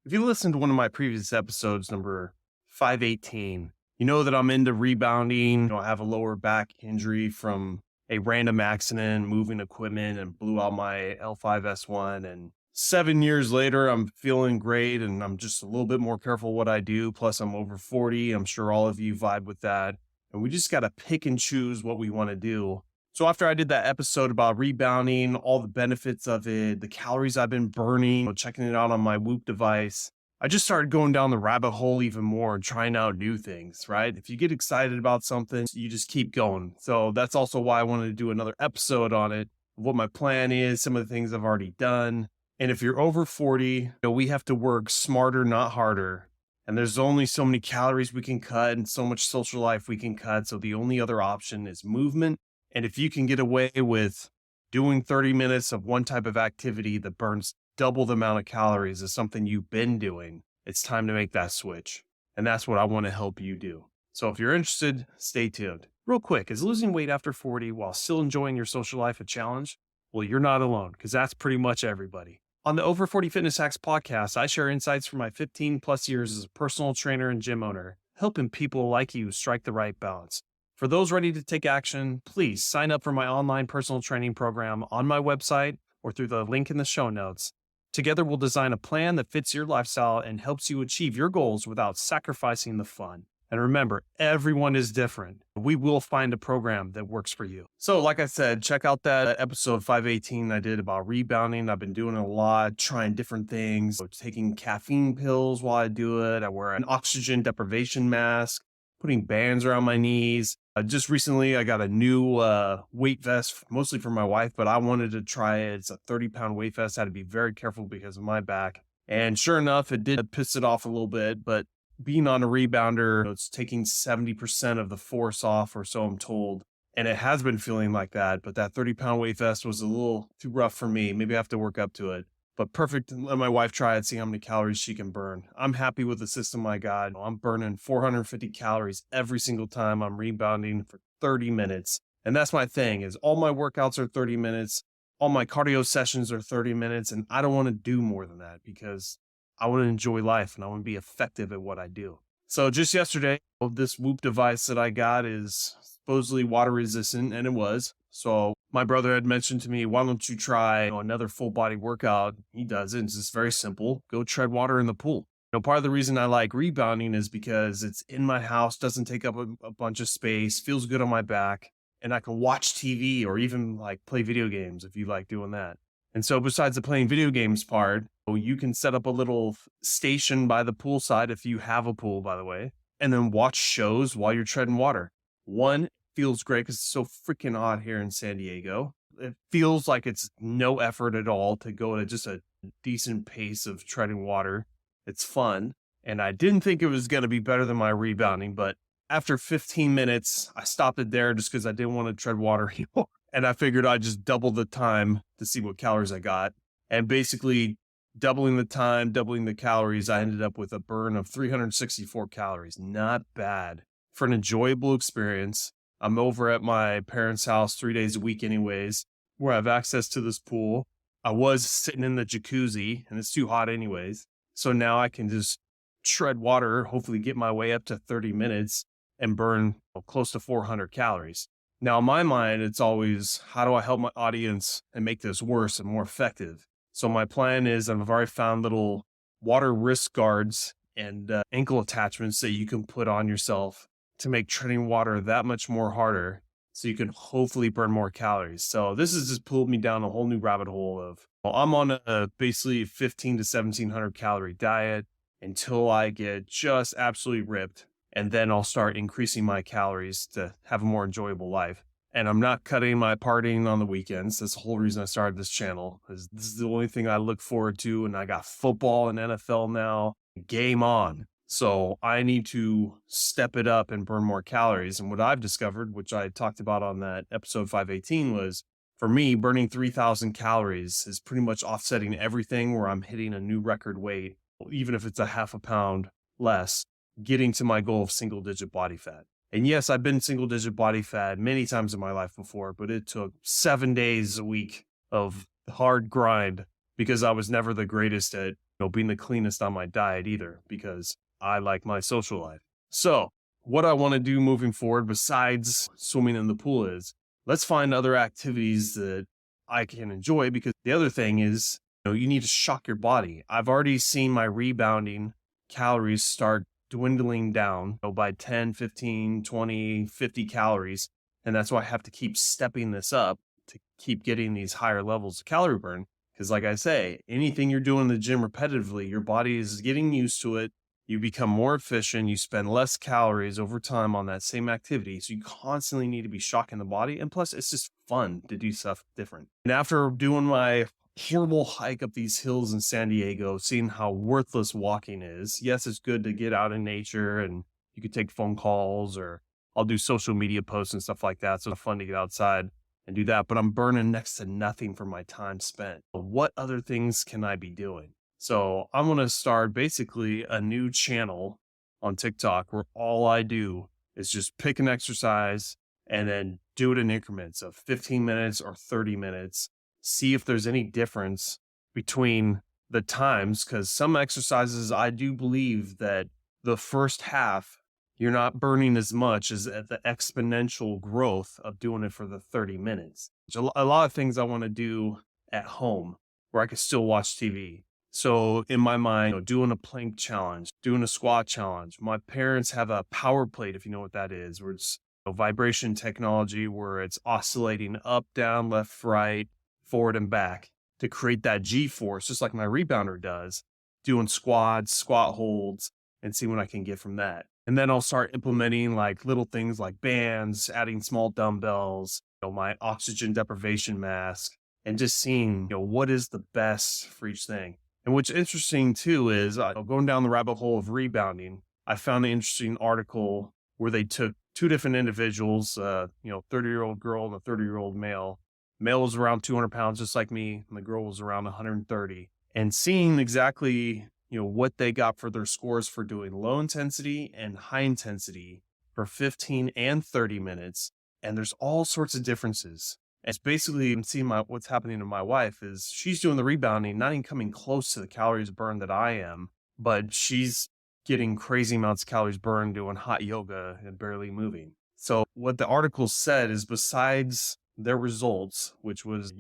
If you listened to one of my previous episodes, number 518, you know that I'm into rebounding. I have a lower back injury from a random accident, moving equipment, and blew out my L5S1. And 7 years later, I'm feeling great, and I'm just a little bit more careful what I do. Plus, I'm over 40. I'm sure all of you vibe with that. And we just got to pick and choose what we want to do. So after I did that episode about rebounding, all the benefits of it, the calories I've been burning, checking it out on my Whoop device, I just started going down the rabbit hole even more and trying out new things, right? If you get excited about something, you just keep going. So that's also why I wanted to do another episode on it, what my plan is, some of the things I've already done. And if you're over 40, we have to work smarter, not harder. And there's only so many calories we can cut and so much social life we can cut. So the only other option is movement. And if you can get away with doing 30 minutes of one type of activity that burns double the amount of calories as something you've been doing, it's time to make that switch. And that's what I want to help you do. So if you're interested, stay tuned. Real quick, is losing weight after 40 while still enjoying your social life a challenge? Well, you're not alone, because that's pretty much everybody. On the Over 40 Fitness Hacks podcast, I share insights from my 15 plus years as a personal trainer and gym owner, helping people like you strike the right balance. For those ready to take action, please sign up for my online personal training program on my website or through the link in the show notes. Together, we'll design a plan that fits your lifestyle and helps you achieve your goals without sacrificing the fun. And remember, everyone is different. We will find a program that works for you. So like I said, check out that episode 518 I did about rebounding. I've been doing a lot, trying different things, taking caffeine pills while I do it. I wear an oxygen deprivation mask, putting bands around my knees. Just recently, I got a new weight vest, mostly for my wife, but I wanted to try it. It's a 30-pound weight vest. I had to be very careful because of my back. And sure enough, it did piss it off a little bit. But being on a rebounder, it's taking 70% of the force off, or so I'm told. And it has been feeling like that. But that 30-pound weight vest was a little too rough for me. Maybe I have to work up to it. But perfect. Let my wife try it, see how many calories she can burn. I'm happy with the system I got. I'm burning 450 calories every single time I'm rebounding for 30 minutes. And that's my thing, is all my workouts are 30 minutes. All my cardio sessions are 30 minutes. And I don't want to do more than that because I want to enjoy life and I want to be effective at what I do. So just yesterday, this Whoop device that I got is supposedly water resistant, and it was. So my brother had mentioned to me, why don't you try another full body workout? He doesn't. It's just very simple. Go tread water in the pool. Part of the reason I like rebounding is because it's in my house, doesn't take up a bunch of space, feels good on my back, and I can watch TV or even play video games if you like doing that. And so besides the playing video games part, you can set up a little station by the poolside if you have a pool, by the way, and then watch shows while you're treading water. One, feels great because it's so freaking hot here in San Diego. It feels like it's no effort at all to go at just a decent pace of treading water. It's fun. And I didn't think it was going to be better than my rebounding, but after 15 minutes, I stopped it there just because I didn't want to tread water anymore. And I figured I'd just double the time to see what calories I got. And basically doubling the time, doubling the calories, I ended up with a burn of 364 calories. Not bad for an enjoyable experience. I'm over at my parents' house 3 days a week anyways, where I have access to this pool. I was sitting in the jacuzzi and it's too hot anyways. So now I can just tread water, hopefully get my way up to 30 minutes and burn close to 400 calories. Now in my mind, it's always, how do I help my audience and make this worse and more effective? So my plan is I've already found little water wrist guards and ankle attachments that you can put on yourself to make treading water that much more harder so you can hopefully burn more calories. So this has just pulled me down a whole new rabbit hole of, I'm on a basically 15 to 1700 calorie diet until I get just absolutely ripped. And then I'll start increasing my calories to have a more enjoyable life. And I'm not cutting my partying on the weekends. That's the whole reason I started this channel. Is this is the only thing I look forward to. And I got football and NFL now. Game on. So I need to step it up and burn more calories. And what I've discovered, which I talked about on that episode 518, was for me, burning 3,000 calories is pretty much offsetting everything where I'm hitting a new record weight, even if it's a half a pound less, getting to my goal of single digit body fat. And yes, I've been single digit body fat many times in my life before, but it took 7 days a week of hard grind because I was never the greatest at being the cleanest on my diet either, because I like my social life. So what I want to do moving forward besides swimming in the pool is let's find other activities that I can enjoy, because the other thing is, you need to shock your body. I've already seen my rebounding calories start dwindling down, by 10, 15, 20, 50 calories. And that's why I have to keep stepping this up to keep getting these higher levels of calorie burn. Because like I say, anything you're doing in the gym repetitively, your body is getting used to it. You become more efficient. You spend less calories over time on that same activity. So you constantly need to be shocking the body. And plus, it's just fun to do stuff different. And after doing my horrible hike up these hills in San Diego, seeing how worthless walking is, yes, it's good to get out in nature and you could take phone calls, or I'll do social media posts and stuff like that. So it's fun to get outside and do that. But I'm burning next to nothing for my time spent. What other things can I be doing? So I'm going to start basically a new channel on TikTok where all I do is just pick an exercise and then do it in increments of 15 minutes or 30 minutes. See if there's any difference between the times, because some exercises, I do believe that the first half, you're not burning as much as at the exponential growth of doing it for the 30 minutes. A lot of things I want to do at home where I can still watch TV. So in my mind, doing a plank challenge, doing a squat challenge. My parents have a power plate, if you know what that is, where it's vibration technology, where it's oscillating up, down, left, right, forward, and back to create that G force, just like my rebounder does, doing squats, squat holds, and see what I can get from that. And then I'll start implementing like little things like bands, adding small dumbbells, my oxygen deprivation mask, and just seeing, what is the best for each thing. And what's interesting too is going down the rabbit hole of rebounding, I found an interesting article where they took two different individuals, 30-year-old girl and a 30-year-old male. Male was around 200 pounds, just like me, and the girl was around 130. And seeing exactly, what they got for their scores for doing low intensity and high intensity for 15 and 30 minutes. And there's all sorts of differences. It's basically, I'm seeing what's happening to my wife is she's doing the rebounding, not even coming close to the calories burned that I am, but she's getting crazy amounts of calories burned doing hot yoga and barely moving. So what the article said is, besides their results, which was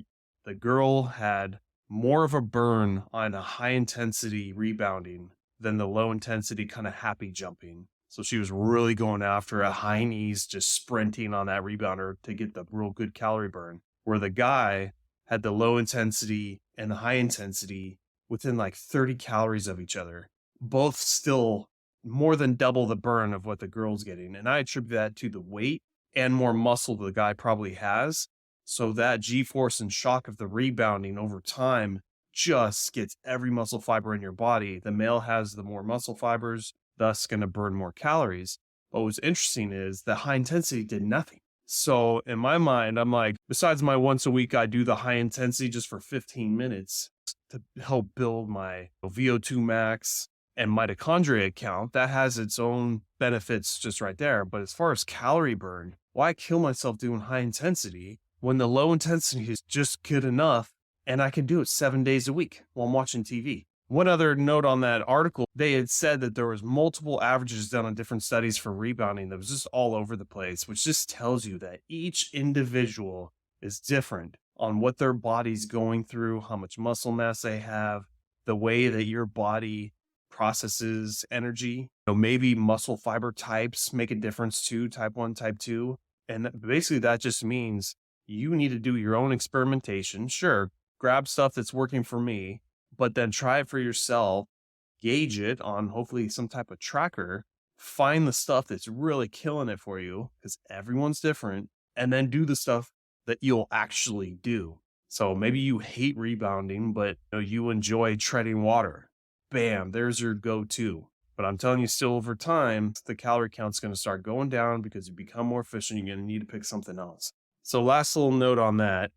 the girl had more of a burn on a high intensity rebounding than the low intensity kind of happy jumping. So she was really going after a high knees, just sprinting on that rebounder to get the real good calorie burn, where the guy had the low intensity and the high intensity within like 30 calories of each other, both still more than double the burn of what the girl's getting. And I attribute that to the weight and more muscle the guy probably has. So that G-force and shock of the rebounding over time just gets every muscle fiber in your body. The male has the more muscle fibers, thus going to burn more calories. But what's interesting is the high intensity did nothing. So in my mind, I'm like, besides my once a week, I do the high intensity just for 15 minutes to help build my VO2 max and mitochondria count. That has its own benefits just right there. But as far as calorie burn, why kill myself doing high intensity when the low intensity is just good enough and I can do it 7 days a week while I'm watching TV? One other note on that article, they had said that there was multiple averages done on different studies for rebounding that was just all over the place, which just tells you that each individual is different on what their body's going through, how much muscle mass they have, the way that your body processes energy. Maybe muscle fiber types make a difference too, type 1, type 2. And basically that just means you need to do your own experimentation. Sure, grab stuff that's working for me, but then try it for yourself, gauge it on hopefully some type of tracker, find the stuff that's really killing it for you, because everyone's different, and then do the stuff that you'll actually do. So maybe you hate rebounding, but you enjoy treading water. Bam, there's your go-to. But I'm telling you, still over time, the calorie count's going to start going down because you become more efficient. You're going to need to pick something else. So last little note on that,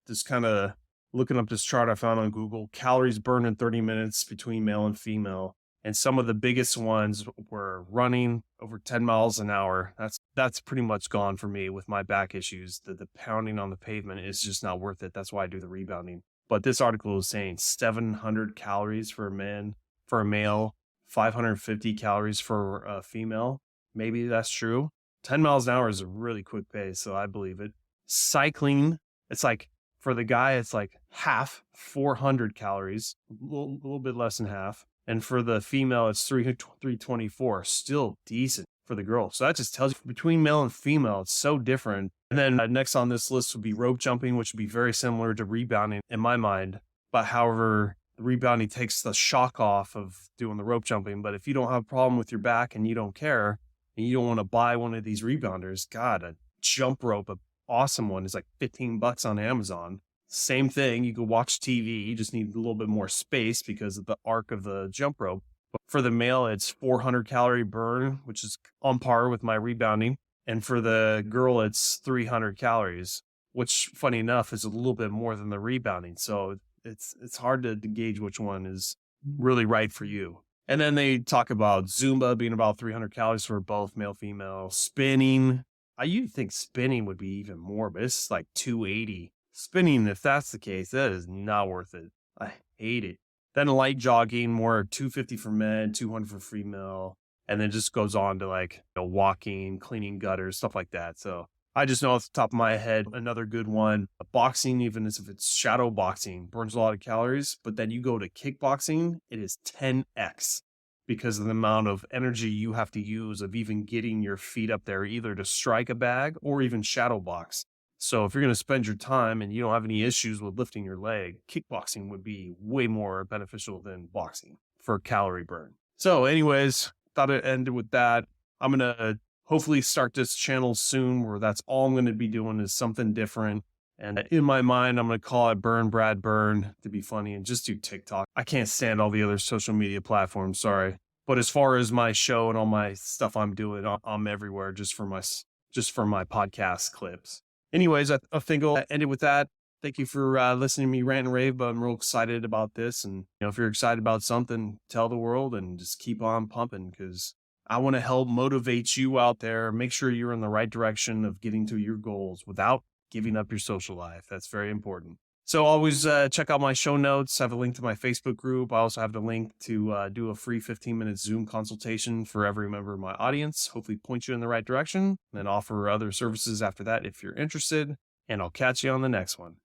just kind of looking up this chart I found on Google, calories burned in 30 minutes between male and female. And some of the biggest ones were running over 10 miles an hour. That's pretty much gone for me with my back issues. The pounding on the pavement is just not worth it. That's why I do the rebounding. but this article is saying 700 calories for a man, for a male, 550 calories for a female. Maybe that's true. 10 miles an hour is a really quick pace, so I believe it. Cycling, it's like for the guy, it's like half, 400 calories, a little bit less than half. And for the female, it's 324, still decent for the girl. So that just tells you between male and female, it's so different. And then next on this list would be rope jumping, which would be very similar to rebounding in my mind. But however, the rebounding takes the shock off of doing the rope jumping. But if you don't have a problem with your back and you don't care, and you don't want to buy one of these rebounders, God, a jump rope, an awesome one, is like $15 on Amazon. Same thing. You could watch TV. You just need a little bit more space because of the arc of the jump rope. But for the male, it's 400 calorie burn, which is on par with my rebounding. And for the girl, it's 300 calories, which funny enough is a little bit more than the rebounding. So it's hard to gauge which one is really right for you. And then they talk about Zumba being about 300 calories for both male, female. Spinning. You'd think spinning would be even more, but it's like 280. Spinning, if that's the case, that is not worth it. I hate it. Then light jogging, more 250 for men, 200 for female. And then just goes on to like walking, cleaning gutters, stuff like that. So I just know off the top of my head, another good one. Boxing, even if it's shadow boxing, burns a lot of calories. But then you go to kickboxing, it is 10x because of the amount of energy you have to use of even getting your feet up there, either to strike a bag or even shadow box. So if you're going to spend your time and you don't have any issues with lifting your leg, kickboxing would be way more beneficial than boxing for calorie burn. So anyways, thought it ended with that. I'm going to hopefully start this channel soon where that's all I'm going to be doing is something different. And in my mind, I'm going to call it Burn Brad Burn to be funny and just do TikTok. I can't stand all the other social media platforms. Sorry. But as far as my show and all my stuff I'm doing, I'm everywhere just for my podcast clips. Anyways, I think I'll end it with that. Thank you for listening to me rant and rave, but I'm real excited about this. And if you're excited about something, tell the world and just keep on pumping because I want to help motivate you out there. Make sure you're in the right direction of getting to your goals without giving up your social life. That's very important. So always check out my show notes. I have a link to my Facebook group. I also have the link to do a free 15-minute Zoom consultation for every member of my audience. Hopefully point you in the right direction and offer other services after that if you're interested. And I'll catch you on the next one.